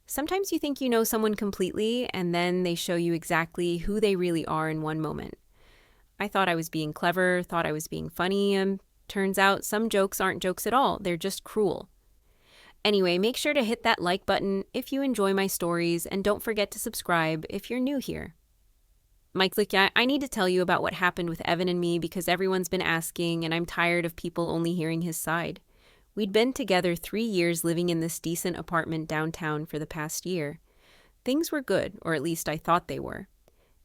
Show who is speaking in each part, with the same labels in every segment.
Speaker 1: Sometimes you think you know someone completely, and then they show you exactly who they really are in one moment. I thought I was being clever, thought I was being funny, and turns out some jokes aren't jokes at all. They're just cruel. Anyway, make sure to hit that like button if you enjoy my stories, and don't forget to subscribe if you're new here. Mike, look, I need to tell you about what happened with Evan and me because everyone's been asking, and I'm tired of people only hearing his side. We'd been together 3 years living in this decent apartment downtown for the past year. Things were good, or at least I thought they were.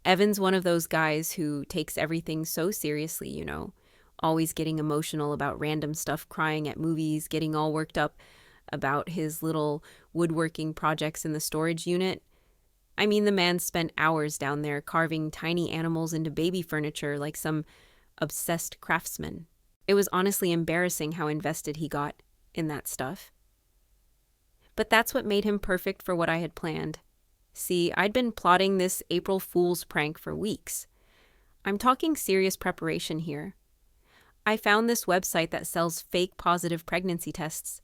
Speaker 1: Evan's one of those guys who takes everything so seriously, always getting emotional about random stuff, crying at movies, getting all worked up about his little woodworking projects in the storage unit. I mean, the man spent hours down there carving tiny animals into baby furniture like some obsessed craftsman. It was honestly embarrassing how invested he got in that stuff. But that's what made him perfect for what I had planned. See, I'd been plotting this April Fool's prank for weeks. I'm talking serious preparation here. I found this website that sells fake positive pregnancy tests.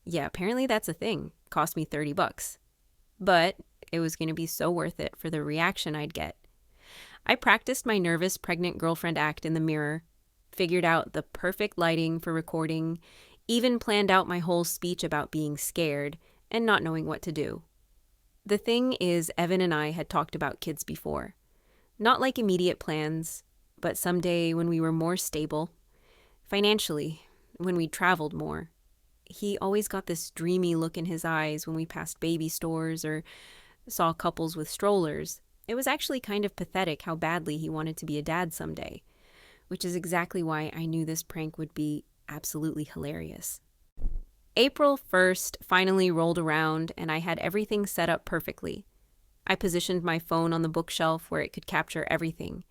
Speaker 1: Yeah, apparently that's a thing. Cost me $30. But it was going to be so worth it for the reaction I'd get. I practiced my nervous pregnant girlfriend act in the mirror, figured out the perfect lighting for recording, even planned out my whole speech about being scared and not knowing what to do. The thing is, Evan and I had talked about kids before. Not like immediate plans, but someday when we were more stable. Financially, when we traveled more. He always got this dreamy look in his eyes when we passed baby stores or saw couples with strollers. It was actually kind of pathetic how badly he wanted to be a dad someday, which is exactly why I knew this prank would be absolutely hilarious. April 1st finally rolled around and I had everything set up perfectly. I positioned my phone on the bookshelf where it could capture everything,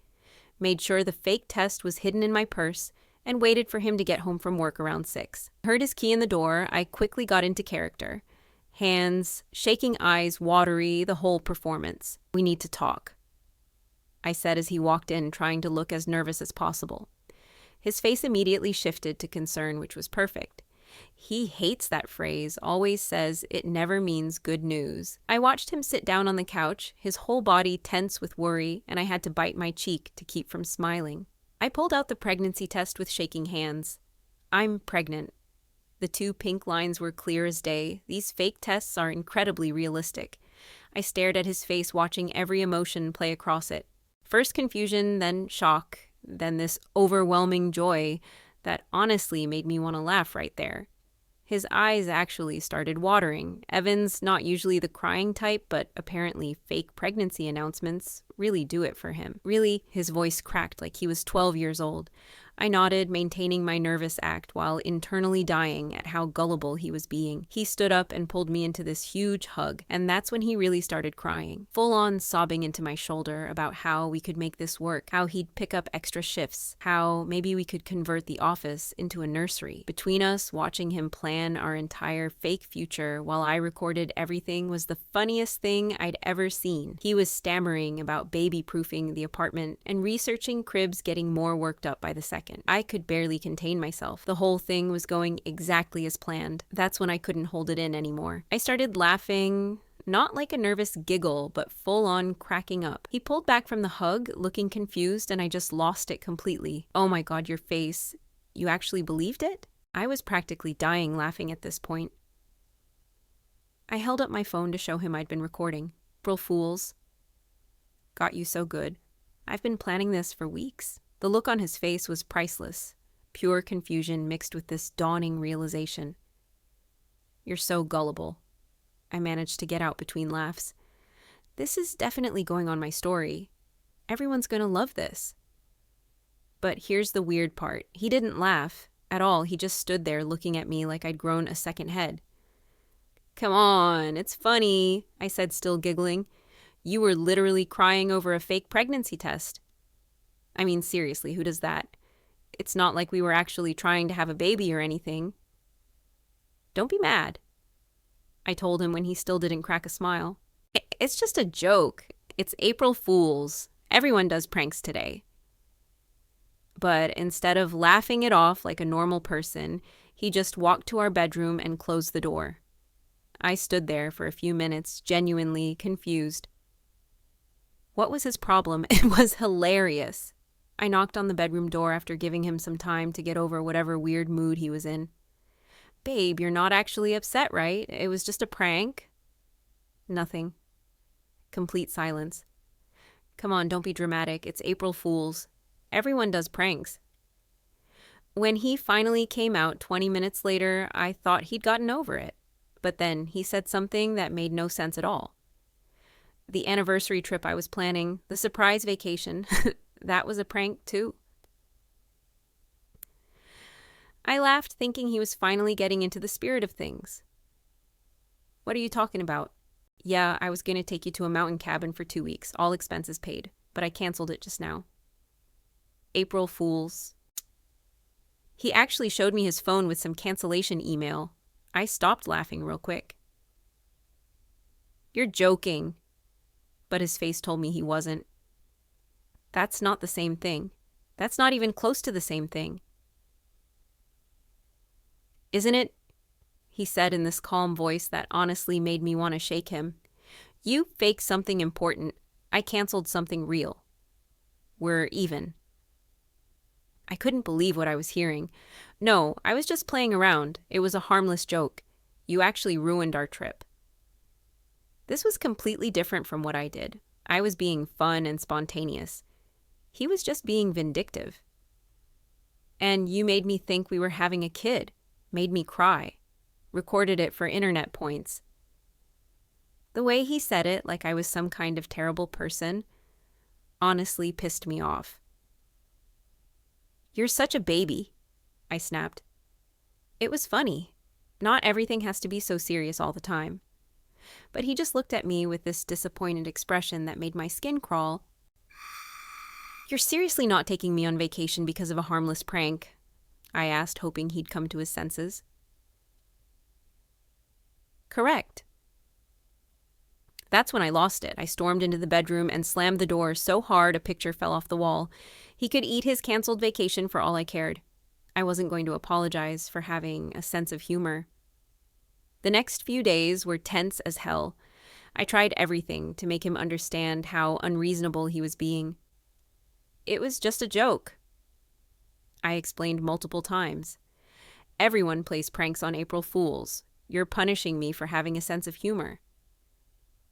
Speaker 1: made sure the fake test was hidden in my purse, and waited for him to get home from work around 6. Heard his key in the door, I quickly got into character. Hands, shaking eyes, watery, the whole performance. "We need to talk," I said as he walked in, trying to look as nervous as possible. His face immediately shifted to concern, which was perfect. He hates that phrase, always says it never means good news. I watched him sit down on the couch, his whole body tense with worry, and I had to bite my cheek to keep from smiling. I pulled out the pregnancy test with shaking hands. "I'm pregnant." The 2 pink lines were clear as day. These fake tests are incredibly realistic. I stared at his face, watching every emotion play across it. First confusion, then shock, then this overwhelming joy that honestly made me want to laugh right there. His eyes actually started watering. Evan's not usually the crying type, but apparently fake pregnancy announcements really do it for him. Really, his voice cracked like he was 12 years old. I nodded, maintaining my nervous act while internally dying at how gullible he was being. He stood up and pulled me into this huge hug, and that's when he really started crying, full-on sobbing into my shoulder about how we could make this work, how he'd pick up extra shifts, how maybe we could convert the office into a nursery. Between us, watching him plan our entire fake future while I recorded everything was the funniest thing I'd ever seen. He was stammering about baby-proofing the apartment and researching cribs, getting more worked up by the second. I could barely contain myself. The whole thing was going exactly as planned. That's when I couldn't hold it in anymore. I started laughing, not like a nervous giggle, but full-on cracking up. He pulled back from the hug, looking confused, and I just lost it completely. "Oh my God, your face. You actually believed it?" I was practically dying laughing at this point. I held up my phone to show him I'd been recording. "April Fools. Got you so good. I've been planning this for weeks." The look on his face was priceless, pure confusion mixed with this dawning realization. "You're so gullible," I managed to get out between laughs. "This is definitely going on my story. Everyone's going to love this." But here's the weird part. He didn't laugh at all. He just stood there looking at me like I'd grown a second head. "Come on, it's funny," I said, still giggling. "You were literally crying over a fake pregnancy test. I mean, seriously, who does that? It's not like we were actually trying to have a baby or anything." "Don't be mad," I told him when he still didn't crack a smile. It's just a joke. It's April Fools. Everyone does pranks today." But instead of laughing it off like a normal person, he just walked to our bedroom and closed the door. I stood there for a few minutes, genuinely confused. What was his problem? It was hilarious. I knocked on the bedroom door after giving him some time to get over whatever weird mood he was in. Babe, you're not actually upset, right? It was just a prank. Nothing. Complete silence. Come on, don't be dramatic. It's April Fool's. Everyone does pranks. When he finally came out 20 minutes later, I thought he'd gotten over it. But then he said something that made no sense at all. The anniversary trip I was planning, the surprise vacation, that was a prank too. I laughed, thinking he was finally getting into the spirit of things. What are you talking about? Yeah, I was going to take you to a mountain cabin for 2 weeks, all expenses paid, but I canceled it just now. April Fools. He actually showed me his phone with some cancellation email. I stopped laughing real quick. You're joking. But his face told me he wasn't. That's not the same thing. That's not even close to the same thing. Isn't it? He said in this calm voice that honestly made me want to shake him. You faked something important. I canceled something real. We're even. I couldn't believe what I was hearing. No, I was just playing around. It was a harmless joke. You actually ruined our trip. This was completely different from what I did. I was being fun and spontaneous. He was just being vindictive. And you made me think we were having a kid, made me cry, recorded it for internet points. The way he said it, like I was some kind of terrible person, honestly pissed me off. You're such a baby, I snapped. It was funny. Not everything has to be so serious all the time. But he just looked at me with this disappointed expression that made my skin crawl. You're seriously not taking me on vacation because of a harmless prank? I asked, hoping he'd come to his senses. Correct. That's when I lost it. I stormed into the bedroom and slammed the door so hard a picture fell off the wall. He could eat his canceled vacation for all I cared. I wasn't going to apologize for having a sense of humor. The next few days were tense as hell. I tried everything to make him understand how unreasonable he was being. It was just a joke. I explained multiple times. Everyone plays pranks on April Fools. You're punishing me for having a sense of humor.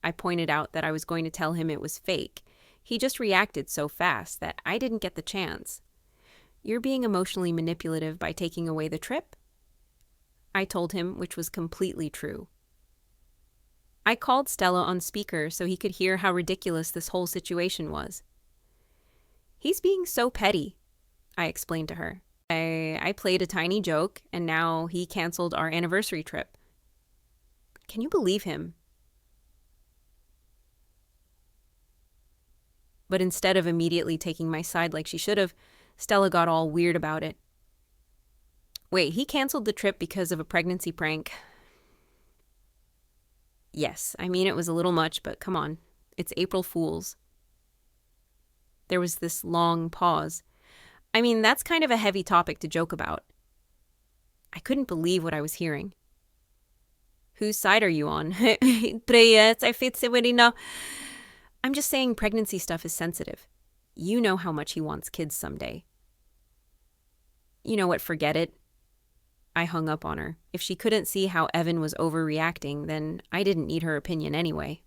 Speaker 1: I pointed out that I was going to tell him it was fake. He just reacted so fast that I didn't get the chance. You're being emotionally manipulative by taking away the trip? I told him, which was completely true. I called Stella on speaker so he could hear how ridiculous this whole situation was. He's being so petty, I explained to her. I played a tiny joke, and now he canceled our anniversary trip. Can you believe him? But instead of immediately taking my side like she should have, Stella got all weird about it. Wait, he canceled the trip because of a pregnancy prank. Yes, I mean it was a little much, but come on. It's April Fool's. There was this long pause. I mean, that's kind of a heavy topic to joke about. I couldn't believe what I was hearing. Whose side are you on? I'm just saying pregnancy stuff is sensitive. You know how much he wants kids someday. You know what, forget it. I hung up on her. If she couldn't see how Evan was overreacting, then I didn't need her opinion anyway.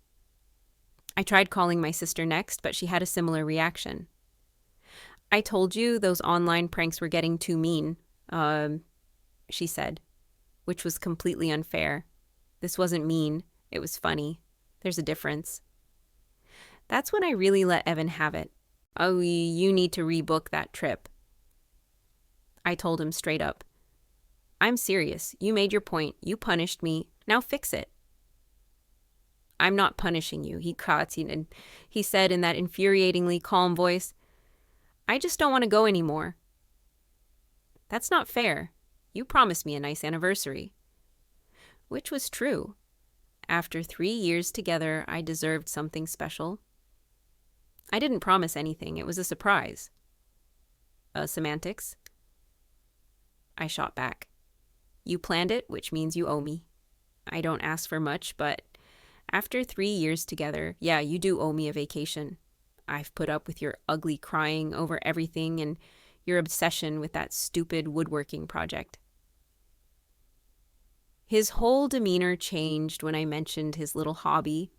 Speaker 1: I tried calling my sister next, but she had a similar reaction. I told you those online pranks were getting too mean, she said, which was completely unfair. This wasn't mean. It was funny. There's a difference. That's when I really let Evan have it. Oh, you need to rebook that trip. I told him straight up. I'm serious. You made your point. You punished me. Now fix it. I'm not punishing you, he said in that infuriatingly calm voice. I just don't want to go anymore. That's not fair. You promised me a nice anniversary. Which was true. After 3 years together, I deserved something special. I didn't promise anything. It was a surprise. Semantics? I shot back. You planned it, which means you owe me. I don't ask for much, but after 3 years together, yeah, you do owe me a vacation. I've put up with your ugly crying over everything and your obsession with that stupid woodworking project. His whole demeanor changed when I mentioned his little hobby.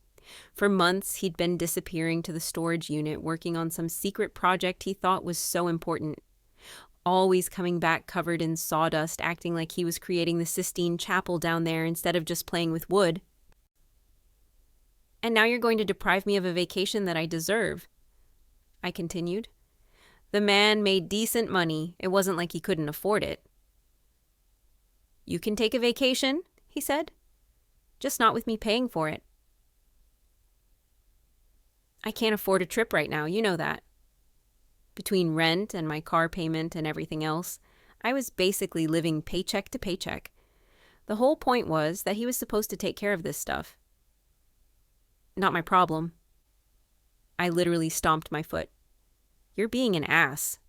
Speaker 1: For months, he'd been disappearing to the storage unit working on some secret project he thought was so important. Always coming back covered in sawdust, acting like he was creating the Sistine Chapel down there instead of just playing with wood. And now you're going to deprive me of a vacation that I deserve, I continued. The man made decent money. It wasn't like he couldn't afford it. You can take a vacation, he said, just not with me paying for it. I can't afford a trip right now, you know that. Between rent and my car payment and everything else, I was basically living paycheck to paycheck. The whole point was that he was supposed to take care of this stuff. Not my problem. I literally stomped my foot. You're being an ass.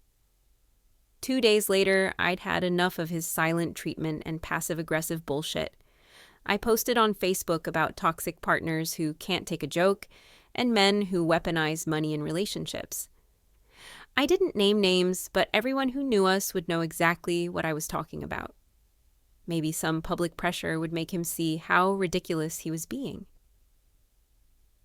Speaker 1: 2 days later, I'd had enough of his silent treatment and passive-aggressive bullshit. I posted on Facebook about toxic partners who can't take a joke and men who weaponize money in relationships. I didn't name names, but everyone who knew us would know exactly what I was talking about. Maybe some public pressure would make him see how ridiculous he was being.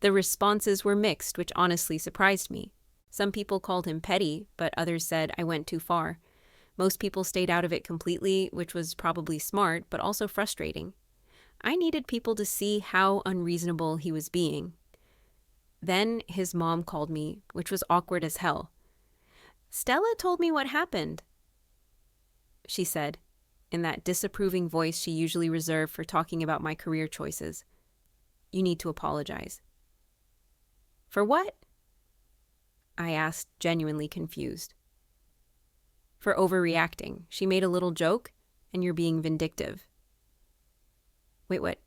Speaker 1: The responses were mixed, which honestly surprised me. Some people called him petty, but others said I went too far. Most people stayed out of it completely, which was probably smart, but also frustrating. I needed people to see how unreasonable he was being. Then his mom called me, which was awkward as hell. Stella told me what happened, she said, in that disapproving voice she usually reserved for talking about my career choices. You need to apologize. For what? I asked, genuinely confused. For overreacting. She made a little joke, and you're being vindictive. Wait, what?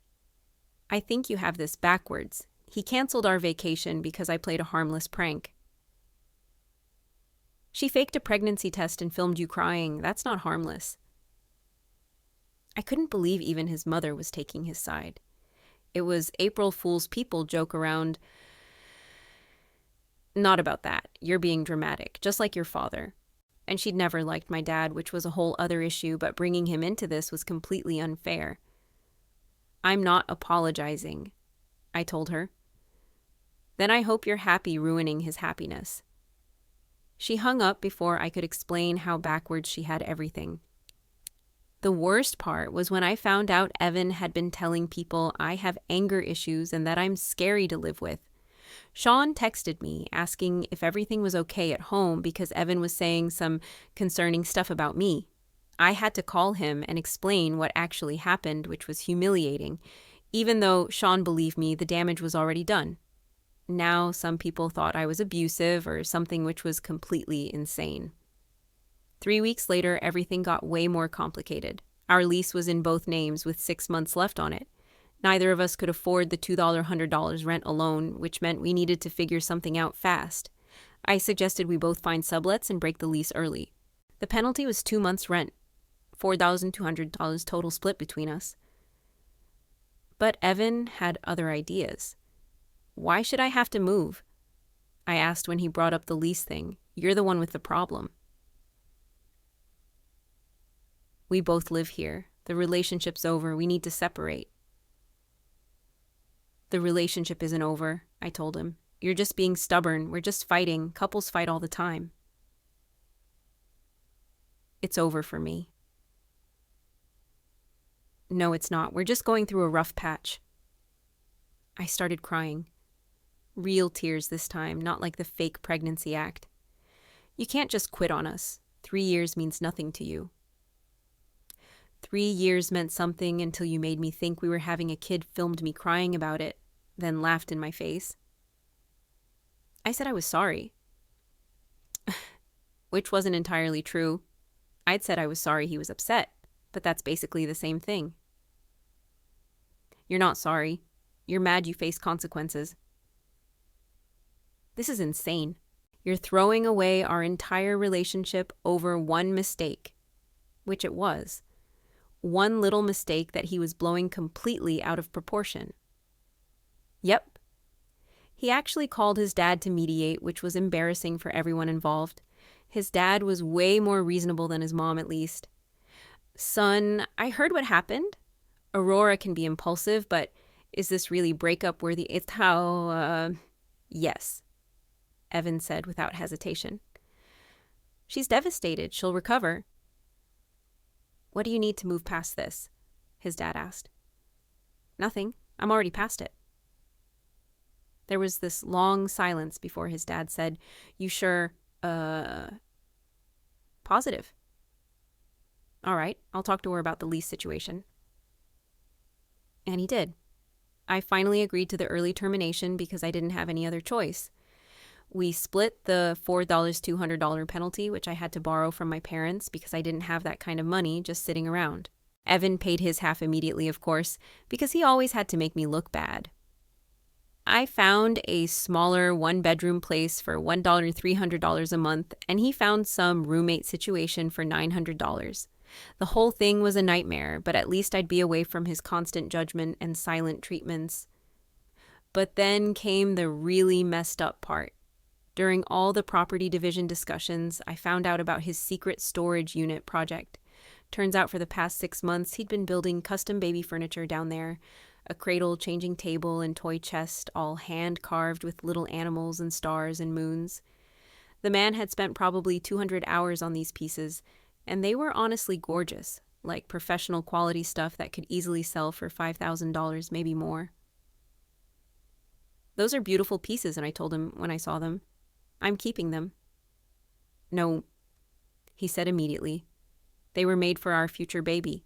Speaker 1: I think you have this backwards. He canceled our vacation because I played a harmless prank. She faked a pregnancy test and filmed you crying. That's not harmless. I couldn't believe even his mother was taking his side. It was April Fool's people joke around. Not about that. You're being dramatic, just like your father. And she'd never liked my dad, which was a whole other issue, but bringing him into this was completely unfair. I'm not apologizing, I told her. Then I hope you're happy ruining his happiness. She hung up before I could explain how backwards she had everything. The worst part was when I found out Evan had been telling people I have anger issues and that I'm scary to live with. Sean texted me asking if everything was okay at home because Evan was saying some concerning stuff about me. I had to call him and explain what actually happened, which was humiliating, even though Sean believed me, the damage was already done. Now some people thought I was abusive or something, which was completely insane. 3 weeks later, everything got way more complicated. Our lease was in both names with 6 months left on it. Neither of us could afford the $100 rent alone, which meant we needed to figure something out fast. I suggested we both find sublets and break the lease early. The penalty was 2 months' rent, $4,200 total split between us. But Evan had other ideas. Why should I have to move? I asked when he brought up the lease thing. You're the one with the problem. We both live here. The relationship's over. We need to separate. The relationship isn't over, I told him. You're just being stubborn. We're just fighting. Couples fight all the time. It's over for me. No, it's not. We're just going through a rough patch. I started crying. Real tears this time, not like the fake pregnancy act. You can't just quit on us. 3 years means nothing to you. 3 years meant something until you made me think we were having a kid, filmed me crying about it, then laughed in my face. I said I was sorry. Which wasn't entirely true. I'd said I was sorry he was upset, but that's basically the same thing. You're not sorry. You're mad you face consequences. This is insane. You're throwing away our entire relationship over one mistake, which it was. One little mistake that he was blowing completely out of proportion. Yep. He actually called his dad to mediate, which was embarrassing for everyone involved. His dad was way more reasonable than his mom, at least. Son, I heard what happened. Aurora can be impulsive, but is this really breakup worthy? It's how, Yes, Evan said without hesitation. She's devastated. She'll recover. What do you need to move past this? His dad asked. Nothing. I'm already past it. There was this long silence before his dad said, You sure, positive. All right, I'll talk to her about the lease situation. And he did. I finally agreed to the early termination because I didn't have any other choice. We split the $4,200 penalty, which I had to borrow from my parents because I didn't have that kind of money just sitting around. Evan paid his half immediately, of course, because he always had to make me look bad. I found a smaller one-bedroom place for $1,300 a month, and he found some roommate situation for $900. The whole thing was a nightmare, but at least I'd be away from his constant judgment and silent treatments. But then came the really messed up part. During all the property division discussions, I found out about his secret storage unit project. Turns out for the past 6 months, he'd been building custom baby furniture down there. A cradle, changing table, and toy chest, all hand-carved with little animals and stars and moons. The man had spent probably 200 hours on these pieces, and they were honestly gorgeous, like professional quality stuff that could easily sell for $5,000, maybe more. Those are beautiful pieces, and I told him when I saw them. I'm keeping them. No, he said immediately. They were made for our future baby.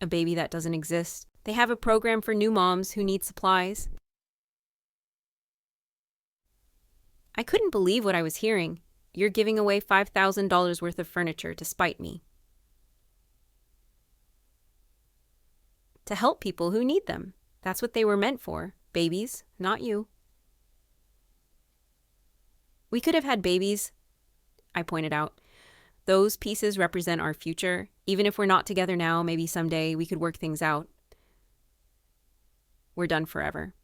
Speaker 1: A baby that doesn't exist. They have a program for new moms who need supplies. I couldn't believe what I was hearing. You're giving away $5,000 worth of furniture to spite me. To help people who need them. That's what they were meant for. Babies, not you. We could have had babies, I pointed out. Those pieces represent our future. Even if we're not together now, maybe someday we could work things out. We're done forever.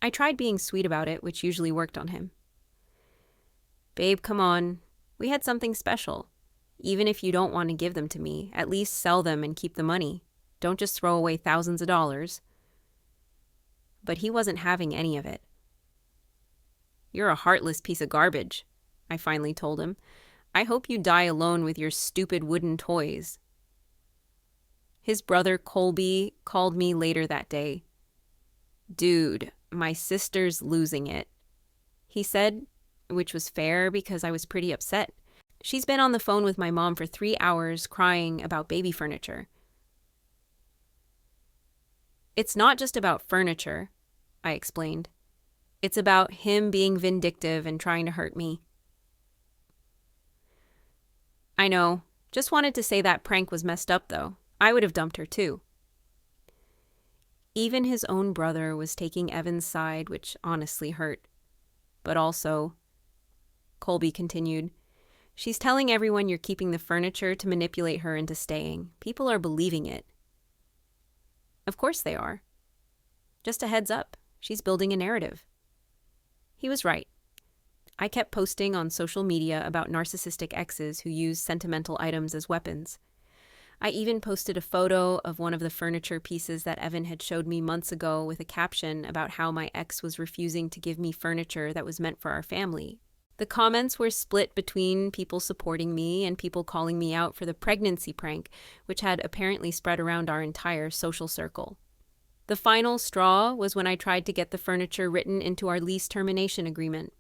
Speaker 1: I tried being sweet about it, which usually worked on him. Babe, come on. We had something special. Even if you don't want to give them to me, at least sell them and keep the money. Don't just throw away thousands of dollars. But he wasn't having any of it. You're a heartless piece of garbage, I finally told him. I hope you die alone with your stupid wooden toys. His brother Colby called me later that day. Dude, my sister's losing it, he said, which was fair because I was pretty upset. She's been on the phone with my mom for 3 hours crying about baby furniture. It's not just about furniture, I explained. It's about him being vindictive and trying to hurt me. I know. Just wanted to say that prank was messed up, though. I would have dumped her, too. Even his own brother was taking Evan's side, which honestly hurt. But also, Colby continued, she's telling everyone you're keeping the furniture to manipulate her into staying. People are believing it. Of course they are. Just a heads up, she's building a narrative. He was right. I kept posting on social media about narcissistic exes who use sentimental items as weapons. I even posted a photo of one of the furniture pieces that Evan had showed me months ago with a caption about how my ex was refusing to give me furniture that was meant for our family. The comments were split between people supporting me and people calling me out for the pregnancy prank, which had apparently spread around our entire social circle. The final straw was when I tried to get the furniture written into our lease termination agreement.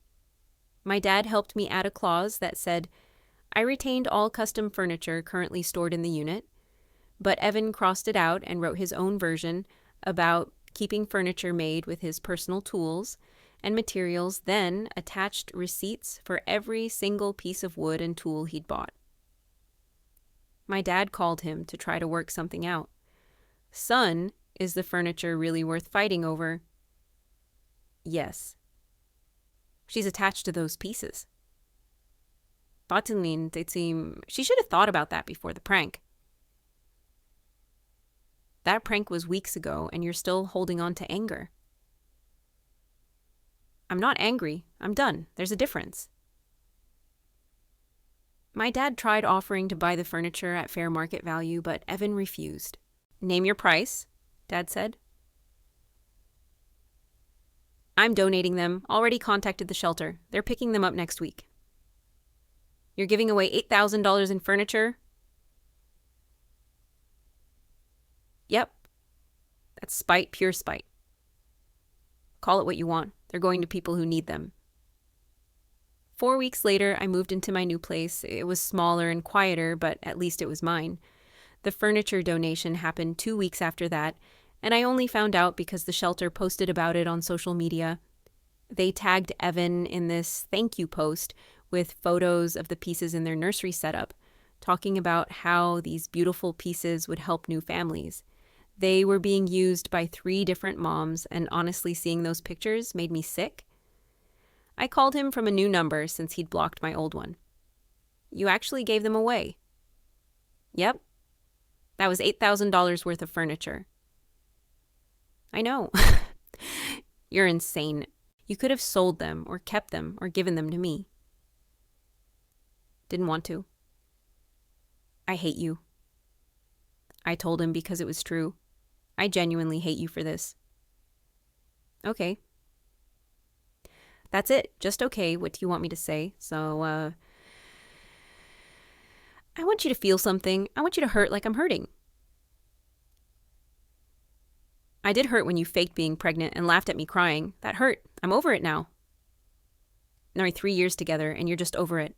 Speaker 1: My dad helped me add a clause that said, I retained all custom furniture currently stored in the unit, but Evan crossed it out and wrote his own version about keeping furniture made with his personal tools and materials, then attached receipts for every single piece of wood and tool he'd bought. My dad called him to try to work something out. Son, is the furniture really worth fighting over? Yes. She's attached to those pieces. She should have thought about that before the prank. That prank was weeks ago, and you're still holding on to anger. I'm not angry. I'm done. There's a difference. My dad tried offering to buy the furniture at fair market value, but Evan refused. Name your price, Dad said. I'm donating them. Already contacted the shelter. They're picking them up next week. You're giving away $8,000 in furniture? Yep. That's spite, pure spite. Call it what you want. They're going to people who need them. 4 weeks later, I moved into my new place. It was smaller and quieter, but at least it was mine. The furniture donation happened 2 weeks after that, and I only found out because the shelter posted about it on social media. They tagged Evan in this thank you post with photos of the pieces in their nursery setup, talking about how these beautiful pieces would help new families. They were being used by 3 different moms, and honestly, seeing those pictures made me sick. I called him from a new number since he'd blocked my old one. You actually gave them away? Yep. That was $8,000 worth of furniture. I know. You're insane. You could have sold them or kept them or given them to me. Didn't want to. I hate you. I told him because it was true. I genuinely hate you for this. Okay. That's it. Just okay. What do you want me to say? So, I want you to feel something. I want you to hurt like I'm hurting. I did hurt when you faked being pregnant and laughed at me crying. That hurt. I'm over it now. Now we're 3 years together and you're just over it.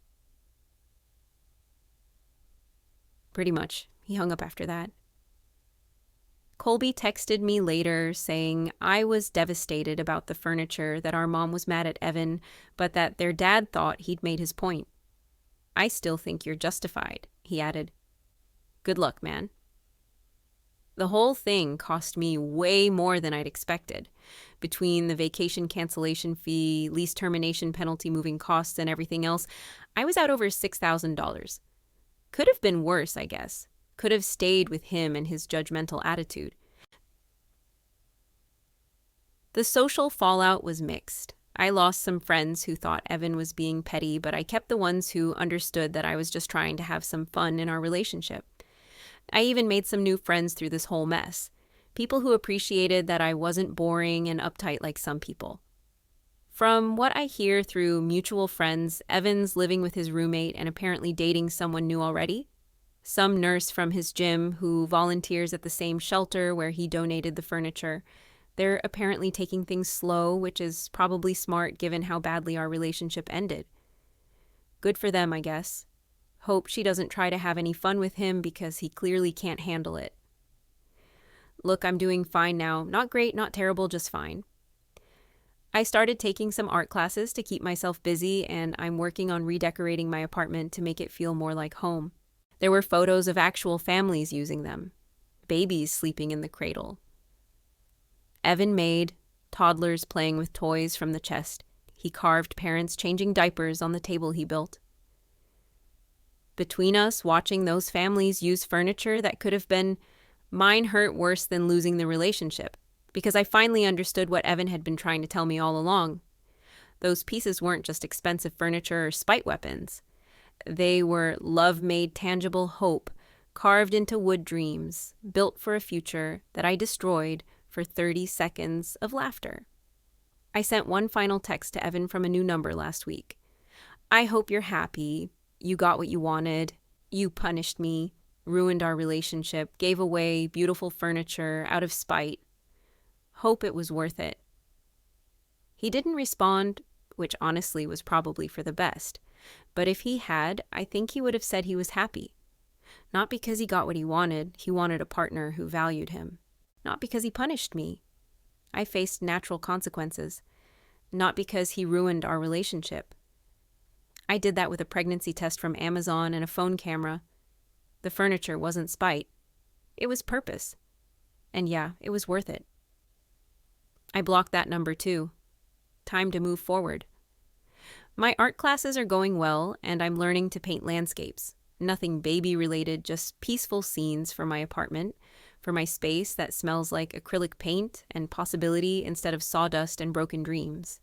Speaker 1: Pretty much. He hung up after that. Colby texted me later saying I was devastated about the furniture, that our mom was mad at Evan, but that their dad thought he'd made his point. I still think you're justified, he added. Good luck, man. The whole thing cost me way more than I'd expected. Between the vacation cancellation fee, lease termination penalty, moving costs, and everything else, I was out over $6,000. Could have been worse, I guess. Could have stayed with him and his judgmental attitude. The social fallout was mixed. I lost some friends who thought Evan was being petty, but I kept the ones who understood that I was just trying to have some fun in our relationship. I even made some new friends through this whole mess. People who appreciated that I wasn't boring and uptight like some people. From what I hear through mutual friends, Evan's living with his roommate and apparently dating someone new already. Some nurse from his gym who volunteers at the same shelter where he donated the furniture. They're apparently taking things slow, which is probably smart given how badly our relationship ended. Good for them, I guess. Hope she doesn't try to have any fun with him because he clearly can't handle it. Look, I'm doing fine now. Not great, not terrible, just fine. I started taking some art classes to keep myself busy, and I'm working on redecorating my apartment to make it feel more like home. There were photos of actual families using them. Babies sleeping in the cradle. Evan made toddlers playing with toys from the chest. He carved parents changing diapers on the table he built. Between us, watching those families use furniture that could have been, mine hurt worse than losing the relationship, because I finally understood what Evan had been trying to tell me all along. Those pieces weren't just expensive furniture or spite weapons. They were love-made tangible hope, carved into wood dreams, built for a future that I destroyed for 30 seconds of laughter. I sent one final text to Evan from a new number last week. I hope you're happy. You got what you wanted. You punished me, ruined our relationship, gave away beautiful furniture out of spite. Hope it was worth it. He didn't respond, which honestly was probably for the best. But if he had, I think he would have said he was happy. Not because he got what he wanted a partner who valued him. Not because he punished me. I faced natural consequences. Not because he ruined our relationship. I did that with a pregnancy test from Amazon and a phone camera. The furniture wasn't spite. It was purpose. And yeah, it was worth it. I blocked that number too. Time to move forward. My art classes are going well, and I'm learning to paint landscapes. Nothing baby related, just peaceful scenes for my apartment, for my space that smells like acrylic paint and possibility instead of sawdust and broken dreams.